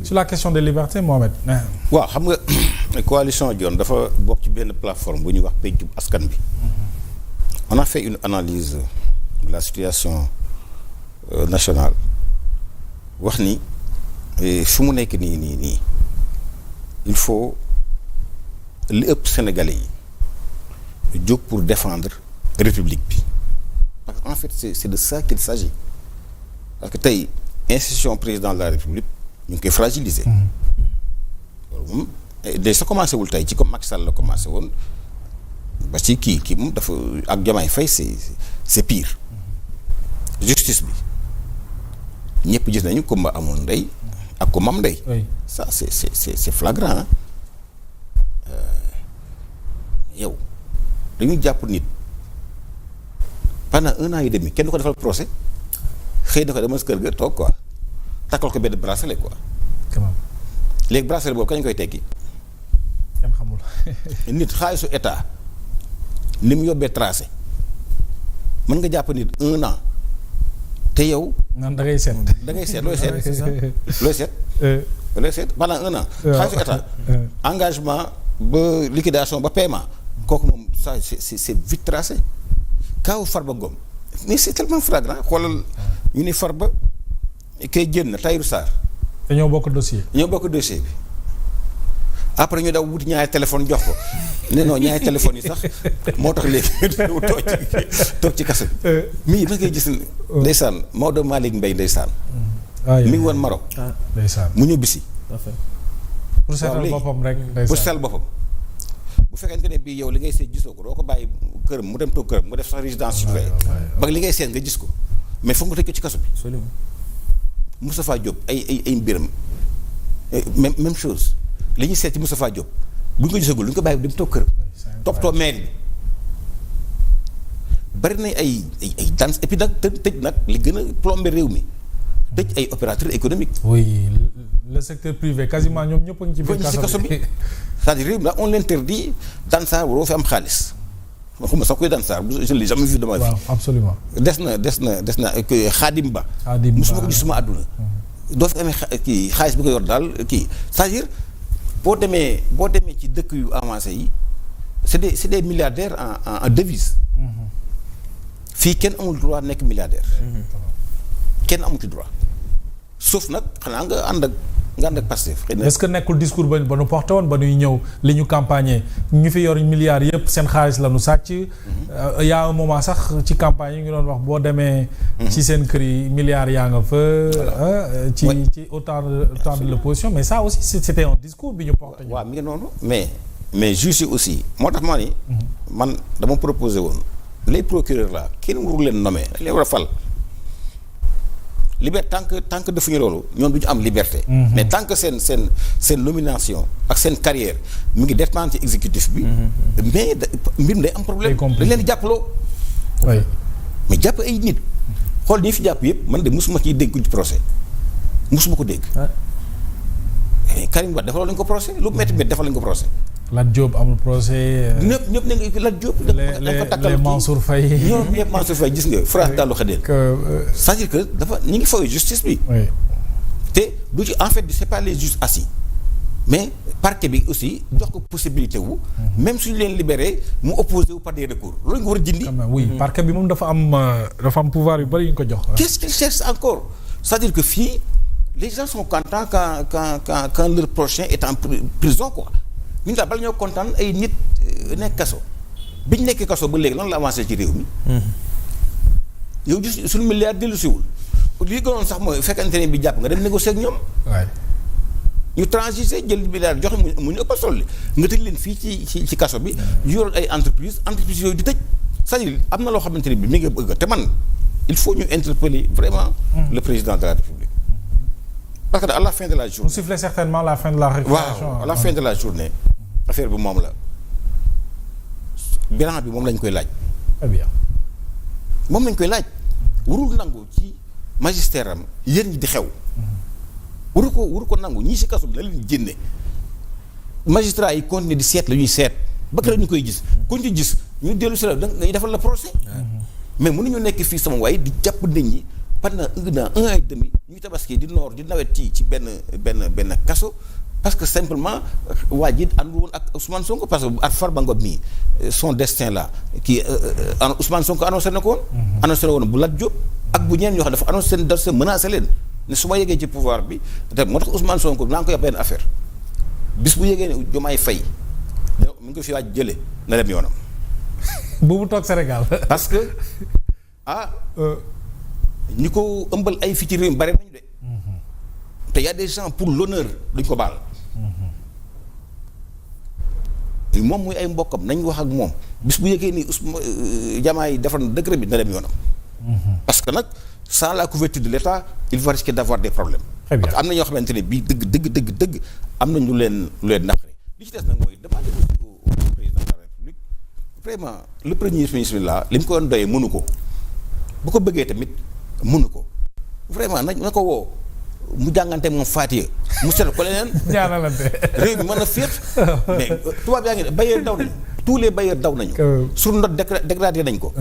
sur la question des libertés, Mohamed. waaw xam nga coalition Dionne dafa bokk ci benn plateforme bu ñuy wax pencum askan bi. On a fait une analyse de la situation nationale wax ni fu mu nekk nii il faut li ëpp Sénégalais yi jóg pour défendre république bi parce qu'en fait c'est de ça qu'il s'agit parce que tey institution président de la république ñu ngi koy fragiliser. loolu moom de sa commencé wul tey ci comme Macky Sall la commencé woon ba ci kii moom dafa ak Diomaye Faye c'est pire. justice bi ñëpp gis nañu kumba amoon ndey ak kumba am ndey. Oui. ça c'est flagrant yow dañu jàpp nit pendant 1 an et demi kenn du ko defal procès xëy na ko dama kër ga toog quoi takkal ko benn bracelet quoi. quand même. léegi bracelet boobu kañ koy tekki. kenn xamul. nit xaalisu état ni mu yóbbee tracé mën nga jàpp nit 1 an te yow. naan da ngay seet. da ngay seet looy seet. looy seet. looy seet pendant 1 an. xaalisu état engagement ba liquidation ba paiement kooku moom ça c'est vite tracé. kaaw Farba Ngom mais c'est tellement flagrant xoolal ñu ni Farba kay jënd Tahirou Sarr. te ñoo bokk dossier. ñoo bokk dossier bi après ñu daw wuti ñaari téléphone jox ko ne non ñaari téléphone yi sax moo tax léegi toog ci kaso bi. mii ba ngay gis ndeysaan Maodo Malick Mbaye ndeysaan. mi ngi woon Maroc. ndeysaan mu ñibbisi. pour seetal boppam rek. pour seetal boppam. bu fekkente ne bii yow li ngay seet gisoo ko doo ko bàyyi këram mu dem toog këram mu def sax résidence surveillée ba li ngay seet nga gis ko mais foog nga tëj ko ci kaso bi. Moustapha Diop ay mbiram même chose li ñuy seet ci Moustapha Diop bu ñu ko gisagul lu ñu ko bàyyi dem toog këram toppatoo maire bi bari nañ ay dans et puis nag tëj nag li gën a plombé réew mi tëj ay opérateurs économiques. oui le secteur privé quasiment ñoom ñëpp a ngi ci biir kaso bi c'est-à-dire réew mi nag on l'interdit Dansar waroo fi am xaalis waxuma sax koy Dansar je l'ai jamais vu de ma vie. waaw absolument. des na Xaadim Ba. musuma ko gis suma àdduna. doo fi amee kii xaalis bi ko yor daal kii c'est-à-dire boo demee ci dëkk yu avancé yi c'est des milliardaires en devise. fii kenn amul droit nekk milliardaire. kenn amul ci droit sauf nag xanaa nga ànd ak Pastef. est-ce que nekkul discours ba nu porté woon ba nuy ñëw li ñu campagne ñu fi yor milliards yëpp seen xaalis la nu sàcc. y a un moment sax ci campagne yi ngi doon wax boo demee. ci seen kër yi milliards yaa nga fa. ci autant de l'opposition mais ça aussi c'était un discours bi ñu porté. waaw mi ngi noonu mais juge aussi moo tax maa ni. man dama proposé woon les procureurs là kenn warul leen nommer dañ leen war a fal. liberté tant que defuñu loolu ñoom du ñu am liberté. mais tant que seen nomination ak seen carrière mu ngi dépendre ci exécutif bi. mais mbir mi day am problème. dañ leen di jàppaloo. oui mais jàpp ay nit. xool ñi fi jàpp yëpp man de musuma ciy dégg ci procès musuma ko dégg. Karim Wade defaloon nañu ko procès lu métti defal nañu ko procès. Lat Diop amul procès. ñëpp ne nga Lat Diop. les Mansour Faye. ñoom ñëpp Mansour Faye gis nga France daal lu xadeel. c'est-à-dire que dafa ñu ngi fawee justice bi. oui te du ci en fait c'est pas les juges assis mais parquet bi aussi jox ko possibilité wu. même suñu leen libéré mu opposé wu par des recours loolu nga war a jindi. oui parquet bi moom dafa am pouvoir yu bari yu ñu ko jox. qu'est-ce qu'il cherche encore c'est-à-dire que fii les gens sont contents quand leur prochain est en prison quoi. ñun daal bala ñoo kontaan ay nit nekk kaso bi ñu nekkee kaso ba léegi lan la avancé ci réew mi. yow gis suñu milliard dellu siwul li gënoon sax mooy fekkante ne bi jàpp nga dem négocier ak ñoom. waay ñu transiger jël milliard joxe mu ñu ëpp a solli nga tëj leen fii ci kaso bi. ñu yoroon ay entreprise yooyu di tëj c'est-à-dire am na loo xamante ne bi mi ngi bëgg te man il faut ñu interpeller vraiment. le président de la République. parce que à la fin de la journée. vous sifflez certainement la fin de la récréation. waaw à la fin de la journée. affaire bi moom la bilan bi moom lañ koy laaj. très bien. moom lañ koy laaj. warul nangu ci magistère am yéen ñi di xew. waru ko nangu ñii si kaso bi na leen génne. magistrat yi continuer di seet la ñuy seet. ba keroog ñu koy gis. kuñ ci gis ñu dellu si la dañuy defal la procès. mais mënuñu nekk fii sama waay di jàpp nit ñi pendant un an et demi ñu tabaski di noor di nawet ci benn kaso parce que simplement waa ji àndul woon ak Ousmane Sonko parce que ak Farba Ngom mii son destin là kii Ousmane Sonko annoncé na ko woon. annoncé na woon bu Lat Diop ak bu ñeen ñoo xam dafa annoncé seen dossier menacé leen ne su ma yeggee ci pouvoir bi te moo tax Ousmane Sonko naa ko yab benn affaire bis bu yeggee ne Diomaye Faye mu ngi fi waaj jëlee na dem yoonam. bu toog Sénégal. parce que ñi ko ëmbal ay fi ci réew mi bare nañu de. te y a des gens pour l'honneur duñ ko baal. moom muy ay mbokkam nañ wax ak moom bis bu yëgee ni Diomaye defar na décret bi na dem yoonam. parce que nag sans la couverture de l'État il va risquer d'avoir des problèmes. parce que am na ñoo xamante ne bii dëgg am na ñu leen naqari li ci des nag mooy demander au président de la République vraiment le premier ministre là li mu ko doon doyee mënu ko bu ko bëggee tamit mënu ko vraiment na ko woo mu jàngante moom Faatiya mu seet ko leneen. ñaanalante réew mi mën a féet mais tubaab yaa ngi ne bailleurs daw nañu tous les bailleurs daw nañu. sur note dégradé nañ ko.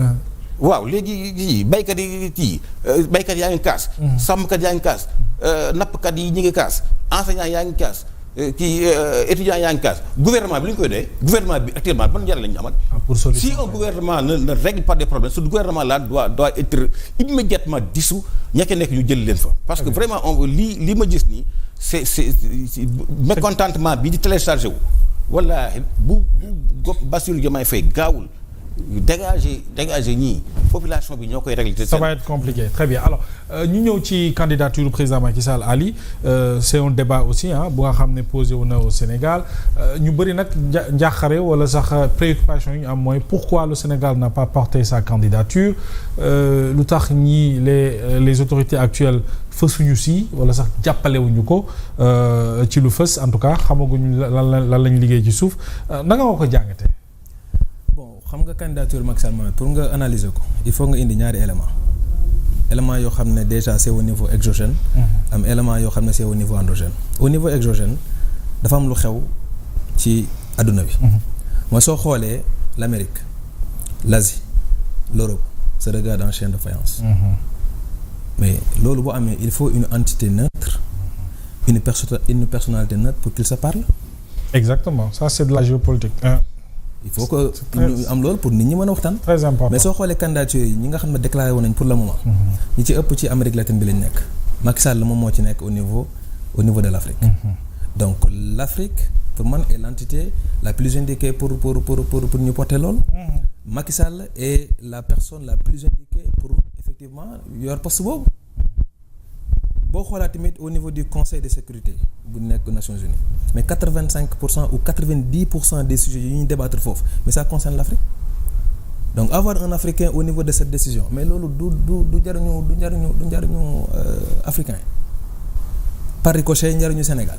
waaw léegi baykat yi baykat yaa ngi kaas. sàmmkat yaa ngi kaas. nappkat yi ñu ngi kaas enseignant yaa ngi kaas étudiant yaa ngi kaas gouvernement bi li ñu koy doyee gouvernement bi actuellement ban njëriñ la ñu amal. Si un gouvernement ne règle pas des problèmes ce gouvernement là doit être immédiatement dissous ña ca nekk ñu jël leen fa. parce que vraiment lii ma gis nii c'est mécontentement bi di téléchargé wu. wallaahi bu Bassirou Diomaye Faye gaawul. dégager ñii population bi ñoo koy régler. ça va être compliqué très bien alors ñu ñëw ci candidature du président Macky Sall Ali c'est un débat aussi bu nga xam ne posé wu na au Sénégal ñu bëri nag njaaxare wala sax préoccupation yi ñu am mooy pourquoi le Sénégal n'a pas porté sa candidature lu tax ñii les autorités actuelles fësuñu si wala sax jàppalewuñu ko ci lu fës en tout cas xamaguñu lan lañ liggéey ci suuf nanga nga ko jàngatee. xam nga candidature Macky Sall pour nga analyser ko il faut nga indi ñaari élément yoo xam ne déjà c'est au niveau exogène am élément yoo xam ne c'est au niveau endogène au niveau exogène dafa am lu xew ci adduna bi mooy soo xoolee l'Amérique l'Asie l'Europe se regardent en chaîne de faïence mais loolu boo amee il faut une entité neutre une personnalité neutre pour qu'ils se parlent exactement ça c'est de la géopolitique il faut que ñu am loolu pour nit ñi mën a waxtaan. très important mais soo xoolee candidature yi ñi nga xam ne déclaré woon nañ pour le moment. ñi ci ëpp ci Amérique latine bi lañ nekk. Macky Sall moom moo ci nekk au niveau de l'Afrique. donc l'Afrique pour man est l'entité la plus indiquée pour ñu porter loolu. Macky Sall est la personne la plus indiquée pour effectivement yor poste boobu. boo xoolaat tamit au niveau du conseil de sécurité bu nekk Nations Unies mais 85% ou 90% des sujets yi ñuy débattre foofu mais ça concerne l'Afrique donc avoir un Africain au niveau de cette décision mais loolu du njariñu africain par ricochet njariñu Sénégal